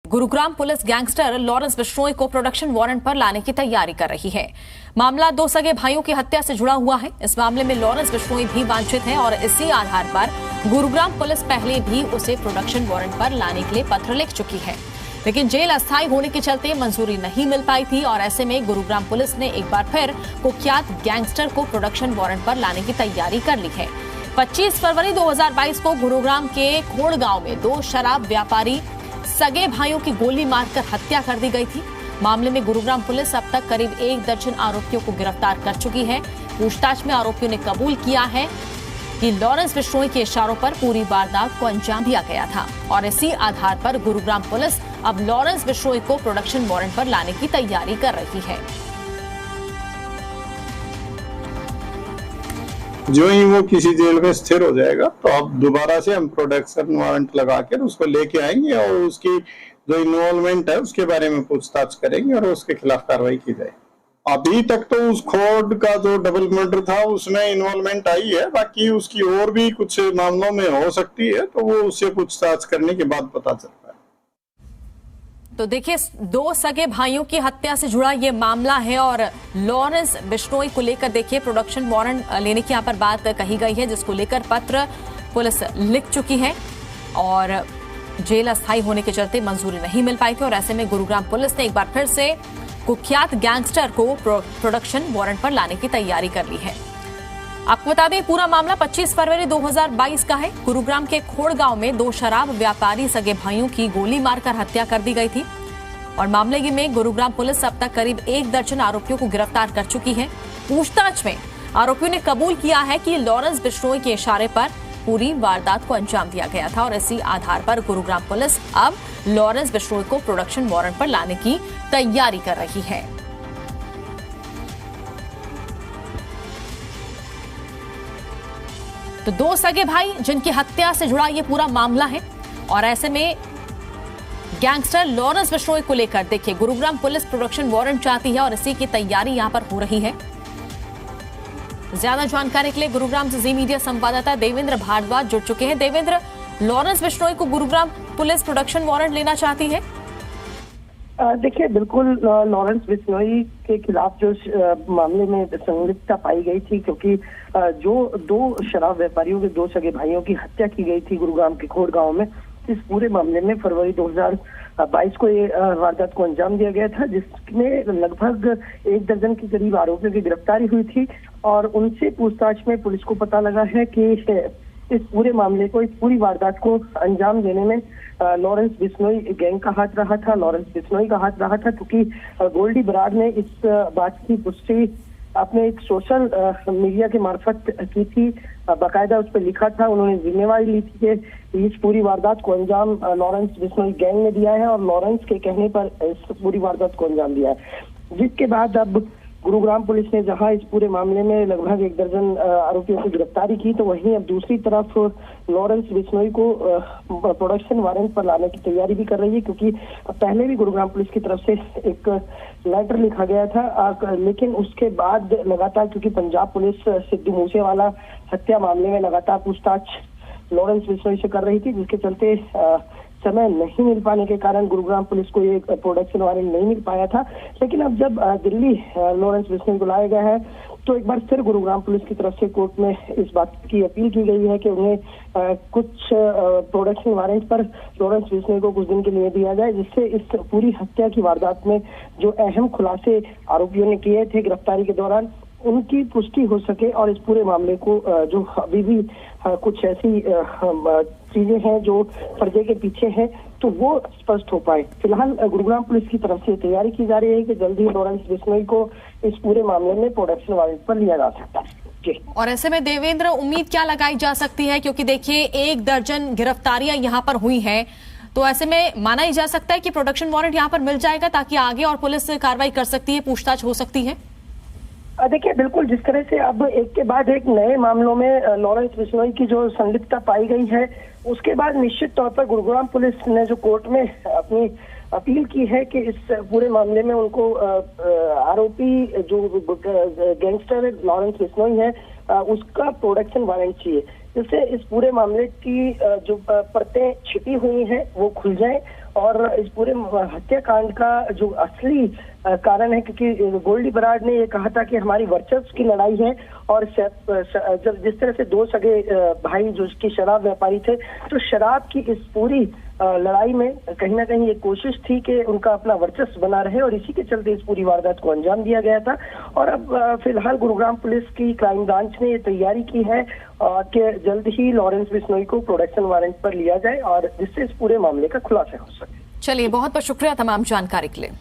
Gurugram police gangster Lawrence Bishnoi को production warrant पर लाने की तैयारी कर रही है। मामला दो सगे भाइयों की हत्या से जुड़ा हुआ है। इस मामले में लॉरेंस बिश्नोई भी वांछित है और इसी आधार पर गुरुग्राम पुलिस पहले भी उसे प्रोडक्शन वारंट पर लाने के लिए पत्र लिख चुकी है, लेकिन जेल अस्थायी होने के चलते मंजूरी नहीं मिल पाई थी और ऐसे में गुरुग्राम पुलिस ने एक बार फिर कुख्यात गैंगस्टर को प्रोडक्शन वारंट पर लाने की तैयारी कर ली है। 25 फरवरी 2022 को गुरुग्राम के खोड़ गांव में दो शराब व्यापारी सगे भाइयों की गोली मारकर हत्या कर दी गई थी। मामले में गुरुग्राम पुलिस अब तक करीब 1 दर्जन आरोपियों को गिरफ्तार कर चुकी है। पूछताछ में आरोपियों ने कबूल किया है कि लॉरेंस बिश्नोई के इशारों पर पूरी वारदात को अंजाम दिया गया था और इसी आधार पर गुरुग्राम पुलिस अब लॉरेंस बिश्नोई को प्रोडक्शन वारंट पर लाने की तैयारी कर रही है। जो ही वो किसी जेल में स्थिर हो जाएगा तो अब दोबारा से हम प्रोडक्शन वारंट लगा कर उसको लेके आएंगे और उसकी जो इन्वॉल्वमेंट है उसके बारे में पूछताछ करेंगे और उसके खिलाफ कार्रवाई की जाए। अभी तक तो उस खोड का जो डबल मर्डर था उसमें इन्वॉल्वमेंट आई है, बाकी उसकी और भी कुछ मामलों में हो सकती है, तो वो उससे पूछताछ करने के बाद पता चलता है। तो देखिए, दो सगे भाइयों की हत्या से जुड़ा ये मामला है और लॉरेंस बिश्नोई को लेकर देखिए प्रोडक्शन वारंट लेने की यहाँ पर बात कही गई है, जिसको लेकर पत्र पुलिस लिख चुकी है और जेल अस्थायी होने के चलते मंजूरी नहीं मिल पाई थी और ऐसे में गुरुग्राम पुलिस ने एक बार फिर से कुख्यात गैंगस्टर को प्रोडक्शन वारंट पर लाने की तैयारी कर ली है। आपको बता दें, पूरा मामला 25 फरवरी 2022 का है। गुरुग्राम के खोड़ गांव में दो शराब व्यापारी सगे भाइयों की गोली मारकर हत्या कर दी गई थी और मामले में गुरुग्राम पुलिस अब तक करीब 1 दर्जन आरोपियों को गिरफ्तार कर चुकी है। पूछताछ में आरोपियों ने कबूल किया है कि लॉरेंस बिश्नोई के इशारे पर पूरी वारदात को अंजाम दिया गया था और इसी आधार पर गुरुग्राम पुलिस अब लॉरेंस बिश्नोई को प्रोडक्शन वारंट पर लाने की तैयारी कर रही है। तो दो सगे भाई जिनकी हत्या से जुड़ा ये पूरा मामला है और ऐसे में गैंगस्टर लॉरेंस बिश्नोई को लेकर देखिए गुरुग्राम पुलिस प्रोडक्शन वारंट चाहती है और इसी की तैयारी यहां पर हो रही है। ज्यादा जानकारी के लिए गुरुग्राम से जी मीडिया संवाददाता देवेंद्र भारद्वाज जुड़ चुके हैं। देवेंद्र, लॉरेंस बिश्नोई को गुरुग्राम पुलिस प्रोडक्शन वारंट लेना चाहती है? देखिए, बिल्कुल लॉरेंस बिश्नोई के खिलाफ जो मामले में संलिप्तता पाई गई थी, क्योंकि जो दो शराब व्यापारियों के दो सगे भाइयों की हत्या की गई थी गुरुग्राम के खोड़ गांव में, इस पूरे मामले में फरवरी 2022 को ये वारदात को अंजाम दिया गया था, जिसमें लगभग 1 दर्जन के करीब आरोपियों की गिरफ्तारी हुई थी और उनसे पूछताछ में पुलिस को पता लगा है कि इस पूरे मामले को, इस पूरी वारदात को अंजाम देने में लॉरेंस बिश्नोई गैंग का हाथ रहा था, लॉरेंस बिश्नोई का हाथ रहा था, क्योंकि गोल्डी बराड़ ने इस बात की पुष्टि अपने एक सोशल मीडिया के मार्फत की थी, बाकायदा उस पर लिखा था। उन्होंने जिम्मेवारी ली थी कि इस पूरी वारदात को अंजाम लॉरेंस बिश्नोई गैंग ने दिया है और लॉरेंस के कहने पर इस पूरी वारदात को अंजाम दिया है। जिसके बाद अब गुरुग्राम पुलिस ने जहां इस पूरे मामले में लगभग 1 दर्जन आरोपियों की गिरफ्तारी की, तो वहीं अब दूसरी तरफ लॉरेंस बिश्नोई को प्रोडक्शन वारंट पर लाने की तैयारी भी कर रही है, क्योंकि पहले भी गुरुग्राम पुलिस की तरफ से एक लेटर लिखा गया था, लेकिन उसके बाद लगातार, क्योंकि पंजाब पुलिस सिद्धू मूसेवाला हत्या मामले में लगातार पूछताछ लॉरेंस बिश्नोई से कर रही थी, जिसके चलते समय नहीं मिल पाने के कारण गुरुग्राम पुलिस को ये प्रोडक्शन वारंट नहीं मिल पाया था। लेकिन अब जब दिल्ली लॉरेंस बिश्नोई को लाया गया है, तो एक बार फिर गुरुग्राम पुलिस की तरफ से कोर्ट में इस बात की अपील की गई है कि उन्हें कुछ प्रोडक्शन वारंट पर लॉरेंस बिश्नोई को कुछ दिन के लिए दिया जाए, जिससे इस पूरी हत्या की वारदात में जो अहम खुलासे आरोपियों ने किए थे गिरफ्तारी के दौरान, उनकी पुष्टि हो सके और इस पूरे मामले को जो अभी भी कुछ ऐसी चीजें हैं जो पर्दे के पीछे हैं, तो वो स्पष्ट हो पाए। फिलहाल गुरुग्राम पुलिस की तरफ से तैयारी की जा रही है कि जल्द ही लॉरेंस बिश्नोई को इस पूरे मामले में प्रोडक्शन वारंट पर लिया जा सकता है। जी। और ऐसे में देवेंद्र, उम्मीद क्या लगाई जा सकती है, क्योंकि देखिए 1 दर्जन गिरफ्तारियां यहाँ पर हुई हैं, तो ऐसे में माना ही जा सकता है कि प्रोडक्शन वारंट यहाँ पर मिल जाएगा ताकि आगे और पुलिस कार्रवाई कर सकती है, पूछताछ हो सकती है? देखिए, बिल्कुल जिस तरह से अब एक के बाद एक नए मामलों में लॉरेंस बिश्नोई की जो संलिप्तता पाई गई है, उसके बाद निश्चित तौर पर गुरुग्राम पुलिस ने जो कोर्ट में अपनी अपील की है कि इस पूरे मामले में उनको आरोपी जो गैंगस्टर लॉरेंस बिश्नोई है उसका प्रोडक्शन वारंट चाहिए, जिससे इस पूरे मामले की जो परतें छिपी हुई हैं वो खुल जाएं और इस पूरे हत्याकांड का जो असली कारण है, क्योंकि गोल्डी बराड़ ने ये कहा था कि हमारी वर्चस्व की लड़ाई है, और जब जिस तरह से दो सगे भाई जो उसके शराब व्यापारी थे, तो शराब की इस पूरी लड़ाई में कहीं ना कहीं ये कोशिश थी कि उनका अपना वर्चस्व बना रहे, और इसी के चलते इस पूरी वारदात को अंजाम दिया गया था। और अब फिलहाल गुरुग्राम पुलिस की क्राइम ब्रांच ने ये तैयारी की है कि जल्द ही लॉरेंस बिश्नोई को प्रोडक्शन वारंट पर लिया जाए, और जिससे इस पूरे मामले का खुलासा हो सके। चलिए, बहुत बहुत शुक्रिया तमाम जानकारी के लिए।